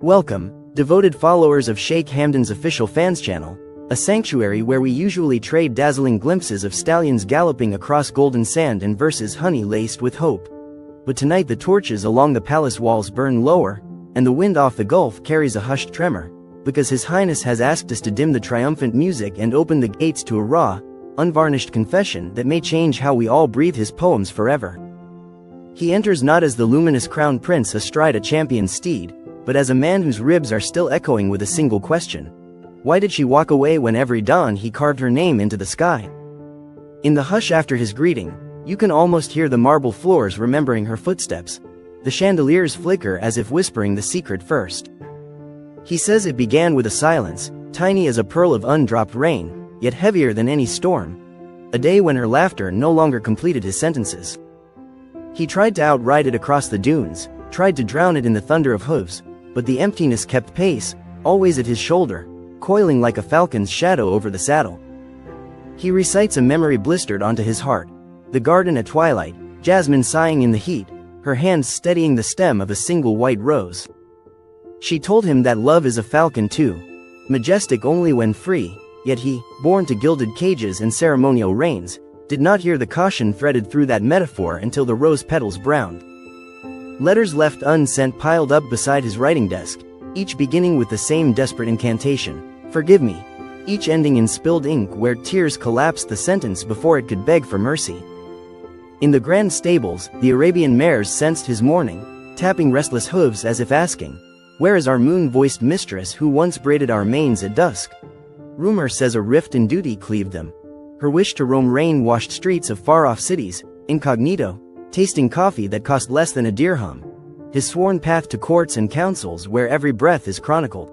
Welcome, devoted followers of Sheikh Hamdan's official fans channel, a sanctuary where we usually trade dazzling glimpses of stallions galloping across golden sand and verses honey laced with hope. But tonight the torches along the palace walls burn lower, and the wind off the gulf carries a hushed tremor, because His Highness has asked us to dim the triumphant music and open the gates to a raw, unvarnished confession that may change how we all breathe his poems forever. He enters not as the luminous crown prince astride a champion steed, but as a man whose ribs are still echoing with a single question. Why did she walk away when every dawn he carved her name into the sky? In the hush after his greeting, you can almost hear the marble floors remembering her footsteps. The chandeliers flicker as if whispering the secret first. He says it began with a silence, tiny as a pearl of undropped rain, yet heavier than any storm. A day when her laughter no longer completed his sentences. He tried to outride it across the dunes, tried to drown it in the thunder of hooves, but the emptiness kept pace, always at his shoulder, coiling like a falcon's shadow over the saddle. He recites a memory blistered onto his heart. The garden at twilight, jasmine sighing in the heat, her hands steadying the stem of a single white rose. She told him that love is a falcon too, majestic only when free, yet he, born to gilded cages and ceremonial reins, did not hear the caution threaded through that metaphor until the rose petals browned. Letters left unsent piled up beside his writing desk, each beginning with the same desperate incantation, "Forgive me," each ending in spilled ink where tears collapsed the sentence before it could beg for mercy. In the grand stables, the Arabian mares sensed his mourning, tapping restless hooves as if asking, "Where is our moon-voiced mistress who once braided our manes at dusk?" Rumor says a rift in duty cleaved them. Her wish to roam rain-washed streets of far-off cities, incognito, tasting coffee that cost less than a dirham. His sworn path to courts and councils where every breath is chronicled.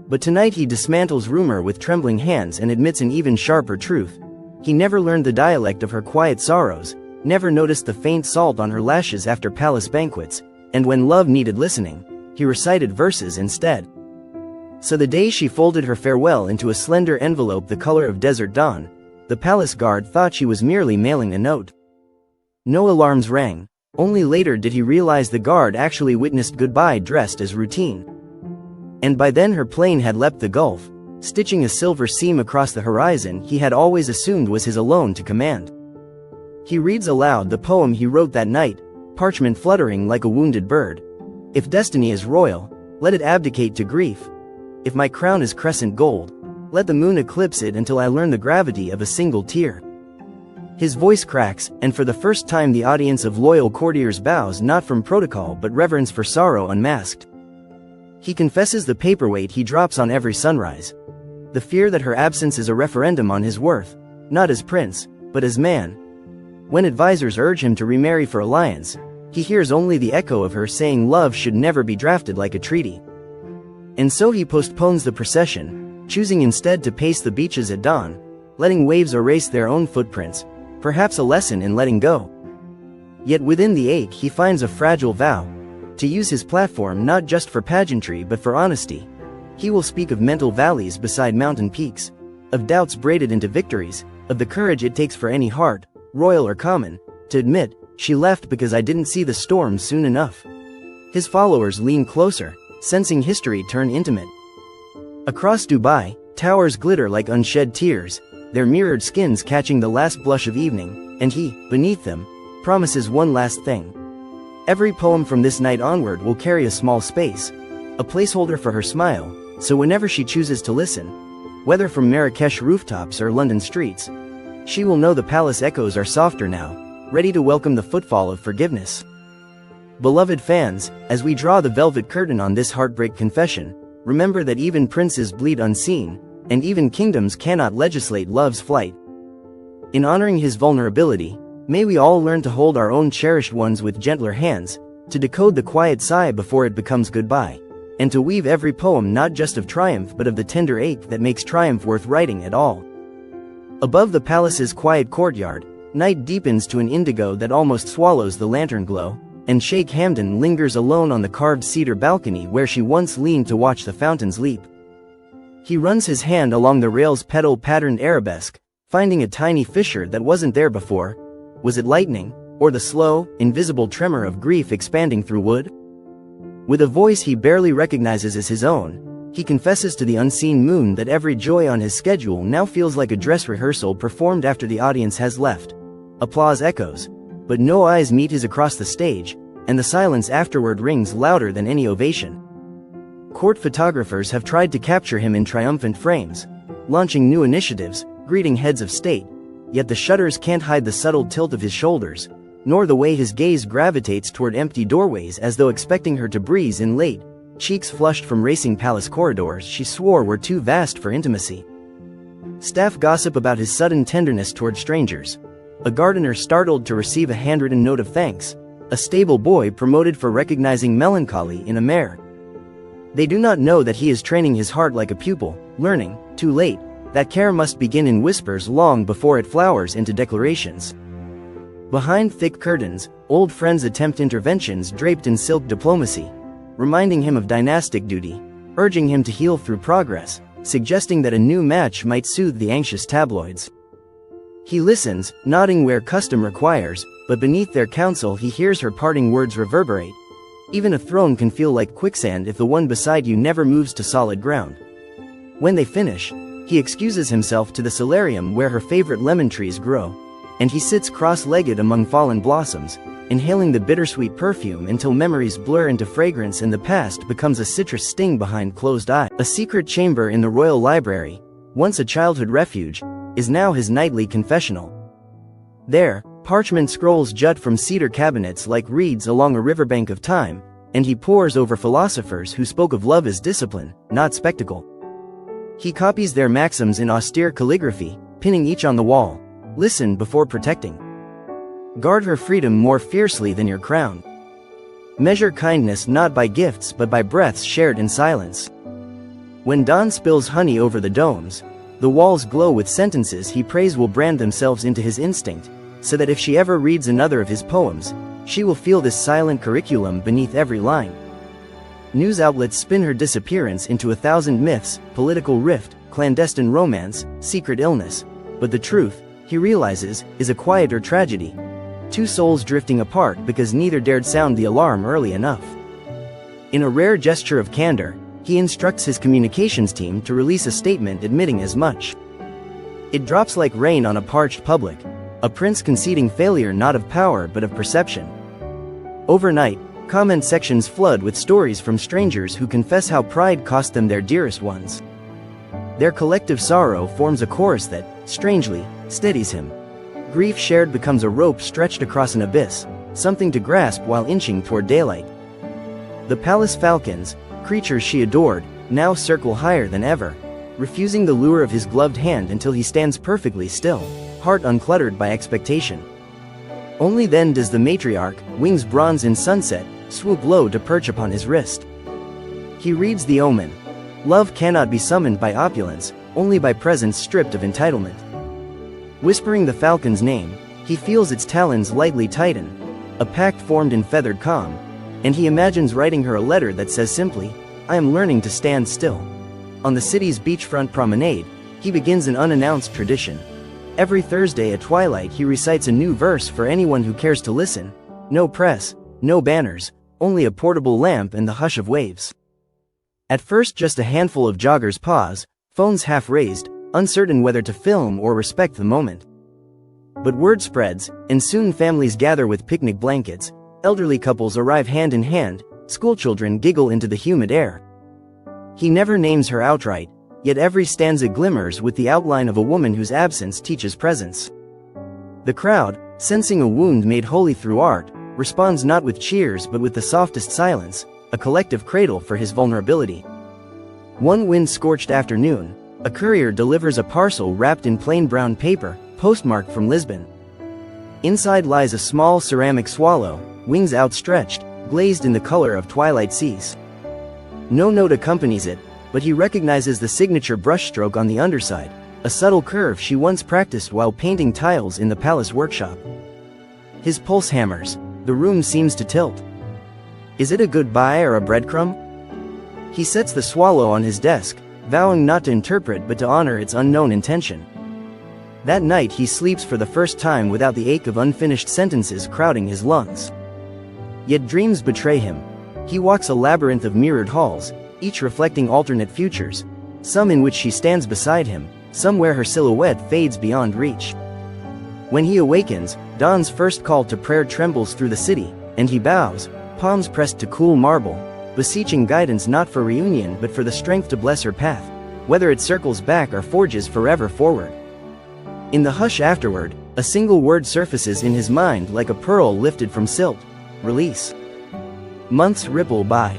But tonight he dismantles rumor with trembling hands and admits an even sharper truth. He never learned the dialect of her quiet sorrows, never noticed the faint salt on her lashes after palace banquets, and when love needed listening, he recited verses instead. So the day she folded her farewell into a slender envelope the color of desert dawn, the palace guard thought she was merely mailing a note. No alarms rang. Only later did he realize the guard actually witnessed goodbye dressed as routine. And by then her plane had leapt the gulf, stitching a silver seam across the horizon he had always assumed was his alone to command. He reads aloud the poem he wrote that night, parchment fluttering like a wounded bird. "If destiny is royal, let it abdicate to grief. If my crown is crescent gold, let the moon eclipse it until I learn the gravity of a single tear." His voice cracks, and for the first time the audience of loyal courtiers bows not from protocol but reverence for sorrow unmasked. He confesses the paperweight he drops on every sunrise. The fear that her absence is a referendum on his worth, not as prince, but as man. When advisors urge him to remarry for alliance, he hears only the echo of her saying love should never be drafted like a treaty. And so he postpones the procession, choosing instead to pace the beaches at dawn, letting waves erase their own footprints, perhaps a lesson in letting go. Yet within the ache he finds a fragile vow, to use his platform not just for pageantry but for honesty. He will speak of mental valleys beside mountain peaks, of doubts braided into victories, of the courage it takes for any heart, royal or common, to admit, "She left because I didn't see the storm soon enough." His followers lean closer, sensing history turn intimate. Across Dubai, towers glitter like unshed tears, their mirrored skins catching the last blush of evening, and he, beneath them, promises one last thing. Every poem from this night onward will carry a small space, a placeholder for her smile, so whenever she chooses to listen, whether from Marrakesh rooftops or London streets, she will know the palace echoes are softer now, ready to welcome the footfall of forgiveness. Beloved fans, as we draw the velvet curtain on this heartbreak confession, remember that even princes bleed unseen, and even kingdoms cannot legislate love's flight. In honoring his vulnerability, may we all learn to hold our own cherished ones with gentler hands, to decode the quiet sigh before it becomes goodbye, and to weave every poem not just of triumph but of the tender ache that makes triumph worth writing at all. Above the palace's quiet courtyard, night deepens to an indigo that almost swallows the lantern glow, and Sheikh Hamdan lingers alone on the carved cedar balcony where she once leaned to watch the fountains leap. He runs his hand along the rail's petal-patterned arabesque, finding a tiny fissure that wasn't there before. Was it lightning, or the slow, invisible tremor of grief expanding through wood? With a voice he barely recognizes as his own, he confesses to the unseen moon that every joy on his schedule now feels like a dress rehearsal performed after the audience has left. Applause echoes, but no eyes meet his across the stage, and the silence afterward rings louder than any ovation. Court photographers have tried to capture him in triumphant frames, launching new initiatives, greeting heads of state, yet the shutters can't hide the subtle tilt of his shoulders, nor the way his gaze gravitates toward empty doorways as though expecting her to breeze in late, cheeks flushed from racing palace corridors she swore were too vast for intimacy. Staff gossip about his sudden tenderness toward strangers. A gardener startled to receive a handwritten note of thanks, a stable boy promoted for recognizing melancholy in a mare. They do not know that he is training his heart like a pupil, learning, too late, that care must begin in whispers long before it flowers into declarations. Behind thick curtains, old friends attempt interventions draped in silk diplomacy, reminding him of dynastic duty, urging him to heal through progress, suggesting that a new match might soothe the anxious tabloids. He listens, nodding where custom requires, but beneath their counsel he hears her parting words reverberate. Even a throne can feel like quicksand if the one beside you never moves to solid ground. When they finish, he excuses himself to the solarium where her favorite lemon trees grow, and he sits cross-legged among fallen blossoms, inhaling the bittersweet perfume until memories blur into fragrance and the past becomes a citrus sting behind closed eyes. A secret chamber in the royal library, once a childhood refuge, is now his nightly confessional. There, parchment scrolls jut from cedar cabinets like reeds along a riverbank of time, and he pores over philosophers who spoke of love as discipline, not spectacle. He copies their maxims in austere calligraphy, pinning each on the wall. Listen before protecting. Guard her freedom more fiercely than your crown. Measure kindness not by gifts but by breaths shared in silence. When dawn spills honey over the domes, the walls glow with sentences he prays will brand themselves into his instinct, so that if she ever reads another of his poems, she will feel this silent curriculum beneath every line. News outlets spin her disappearance into 1,000 myths, political rift, clandestine romance, secret illness, but the truth, he realizes, is a quieter tragedy. Two souls drifting apart because neither dared sound the alarm early enough. In a rare gesture of candor, he instructs his communications team to release a statement admitting as much. It drops like rain on a parched public, a prince conceding failure not of power but of perception. Overnight, comment sections flood with stories from strangers who confess how pride cost them their dearest ones. Their collective sorrow forms a chorus that, strangely, steadies him. Grief shared becomes a rope stretched across an abyss, something to grasp while inching toward daylight. The palace falcons, creatures she adored, now circle higher than ever, refusing the lure of his gloved hand until he stands perfectly still, heart uncluttered by expectation. Only then does the matriarch, wings bronze in sunset, swoop low to perch upon his wrist. He reads the omen. Love cannot be summoned by opulence, only by presence stripped of entitlement. Whispering the falcon's name, he feels its talons lightly tighten, a pact formed in feathered calm, and he imagines writing her a letter that says simply, "I am learning to stand still." On the city's beachfront promenade, he begins an unannounced tradition. Every Thursday at twilight he recites a new verse for anyone who cares to listen. No press, no banners, only a portable lamp and the hush of waves. At first just a handful of joggers pause, phones half raised, uncertain whether to film or respect the moment. But word spreads, and soon families gather with picnic blankets, elderly couples arrive hand in hand, schoolchildren giggle into the humid air. He never names her outright, yet every stanza glimmers with the outline of a woman whose absence teaches presence. The crowd, sensing a wound made holy through art, responds not with cheers but with the softest silence, a collective cradle for his vulnerability. One wind-scorched afternoon, a courier delivers a parcel wrapped in plain brown paper, postmarked from Lisbon. Inside lies a small ceramic swallow, wings outstretched, glazed in the color of twilight seas. No note accompanies it, but he recognizes the signature brushstroke on the underside, a subtle curve she once practiced while painting tiles in the palace workshop. His pulse hammers. The room seems to tilt. Is it a goodbye or a breadcrumb? He sets the swallow on his desk, vowing not to interpret but to honor its unknown intention. That night he sleeps for the first time without the ache of unfinished sentences crowding his lungs. Yet dreams betray him. He walks a labyrinth of mirrored halls, each reflecting alternate futures, some in which she stands beside him, some where her silhouette fades beyond reach. When he awakens, dawn's first call to prayer trembles through the city, and he bows, palms pressed to cool marble, beseeching guidance not for reunion but for the strength to bless her path, whether it circles back or forges forever forward. In the hush afterward, a single word surfaces in his mind like a pearl lifted from silt: release. Months ripple by.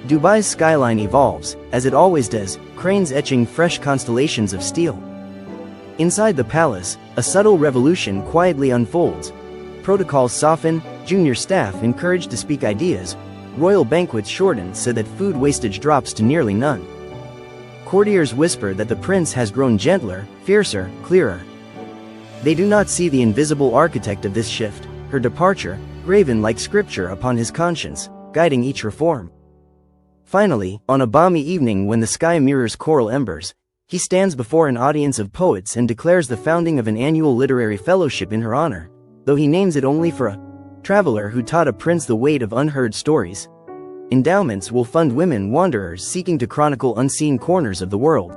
Dubai's skyline evolves, as it always does, cranes etching fresh constellations of steel. Inside the palace, a subtle revolution quietly unfolds. Protocols soften, junior staff encouraged to speak ideas, royal banquets shorten so that food wastage drops to nearly none. Courtiers whisper that the prince has grown gentler, fiercer, clearer. They do not see the invisible architect of this shift, her departure, graven like scripture upon his conscience, guiding each reform. Finally, on a balmy evening when the sky mirrors coral embers, he stands before an audience of poets and declares the founding of an annual literary fellowship in her honor, though he names it only for a traveler who taught a prince the weight of unheard stories. Endowments will fund women wanderers seeking to chronicle unseen corners of the world.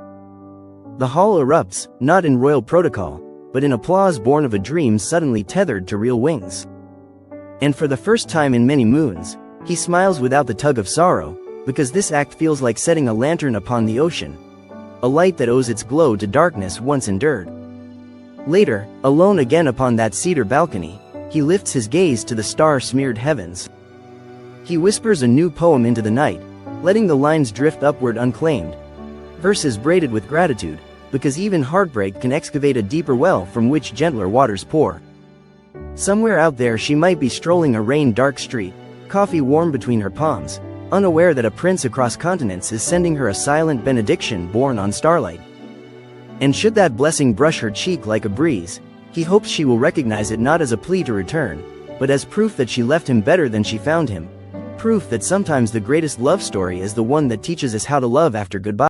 The hall erupts, not in royal protocol, but in applause born of a dream suddenly tethered to real wings. And for the first time in many moons, he smiles without the tug of sorrow, because this act feels like setting a lantern upon the ocean, a light that owes its glow to darkness once endured. Later, alone again upon that cedar balcony, he lifts his gaze to the star-smeared heavens. He whispers a new poem into the night, letting the lines drift upward unclaimed, verses braided with gratitude, because even heartbreak can excavate a deeper well from which gentler waters pour. Somewhere out there she might be strolling a rain-dark street, coffee warm between her palms, unaware that a prince across continents is sending her a silent benediction born on starlight. And should that blessing brush her cheek like a breeze, he hopes she will recognize it not as a plea to return, but as proof that she left him better than she found him, proof that sometimes the greatest love story is the one that teaches us how to love after goodbye.